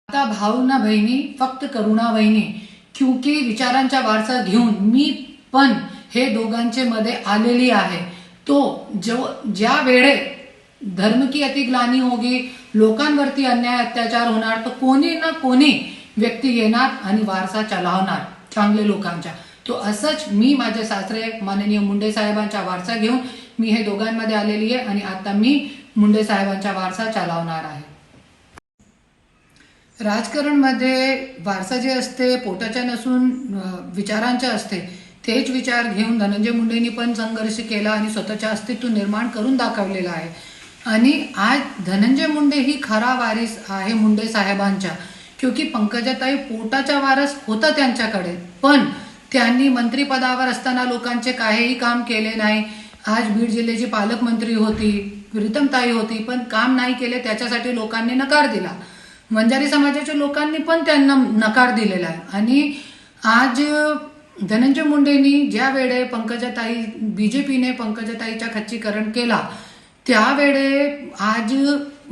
आता भाऊ ना बहिणी फक्त करुणा वहिनी, क्योंकि विचारांचा वारसा घेऊन मी पण हे दोघांचे मध्ये आलेली आहे। तो ज्या वेळे धर्म की अतिग्लानी होगी, लोकांवरती अन्याय अत्याचार होणार, तो कोणी ना कोणी व्यक्ती येणार आणि वारसा चालवणार चांगले लोकांचा। तो असंच मी माझे सासरे माननीय मुंडे साहेबांचा वारसा घेऊन मी हे दोघांमध्ये आलेली आहे आणि आता मी मुंडे साहेबांचा वारसा चालवणार आहे। राजकारणमध्ये वारसा जे असते पोटाच्या नसून विचारांचा असते। तेच विचार घेऊन धनंजय मुंडेंनी पण संघर्ष केला आणि स्वतःचे अस्तित्व निर्माण करून दाखवलेलं आहे। आणि आज धनंजय मुंडे ही खरा वारीस आहे मुंडे साहेबांचा, क्योंकि पंकजाताई पोटाचा वारस होता त्यांच्याकडे, पण त्यांनी मंत्रिपदावर असताना लोकांचे काहीही काम केले नाही। आज बीड जिल्ह्याची पालकमंत्री होती, प्रीतमताई होती, पण काम नाही केले, त्याच्यासाठी लोकांनी नकार दिला। वंजारी समाजाच्या लोकांनी पण त्यांना नकार दिलेला आहे। आणि आज धनंजय मुंडेंनी ज्या वेळे पंकजाताई बीजेपीने पंकजाताईचा खच्चीकरण केला, त्यावेळे आज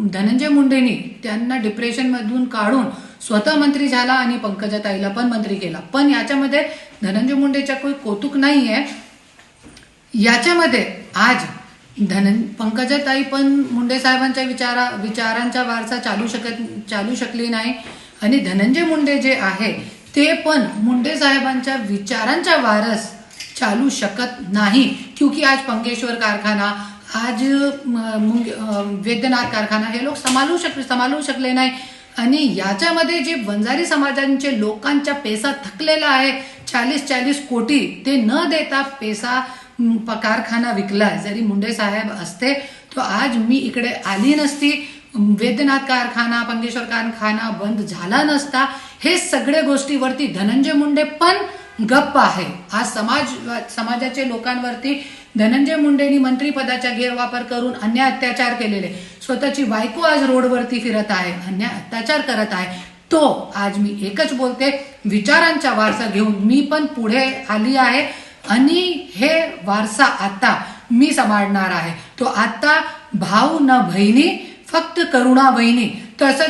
धनंजय मुंडेंनी त्यांना डिप्रेशन मधून काढून स्वतः मंत्री झाला आणि पंकजाताईला पण मंत्री केला। पण याच्यामध्ये धनंजय मुंडेचा काही कौतुक नाहीये। याच्यामध्ये आज पंकजाताई पण मुंडे साहेबांच्या विचारांचा वारसा चालू शकली नाही आणि धनंजय मुंडे जे आहे ते पण मुंडे साहेबांच्या विचारांचा वारस चालू शकत नाही, क्योंकि आज पंकेश्वर कारखाना, आज वैद्यनाथ कारखाना हे लोक सांभाळू शकले नाही। आणि याच्यामध्ये जे वंजारी समाजांचे लोकांचा पैसा थकलेला आहे 40-40 कोटी, ते न देता पैसा कारखाना विकला। जरी मुंडे साहेब असते तो आज मी इकडे आली नसती, वैद्यनाथ कारखाना पंकेश्वर कारखाना बंद झाला नसता। हे सगळे गोष्टीवरती धनंजय मुंडे पण गप्प आहे। आज समाजाचे लोकांवरती धनंजय मुंडेंनी मंत्रिपदाचा गैरवापर करून अन्याय अत्याचार केलेले, स्वतःची बायको आज रोडवरती फिरत आहे, अन्याय अत्याचार करत आहे। तो आज मी एकच बोलते, विचारांचा वारसा घेऊन मी पण पुढे आली आहे आणि हे वारसा आता मी सांभाळणार आहे। तो आता भाऊ न बहिणी फक्त करुणा वहिनी। तसं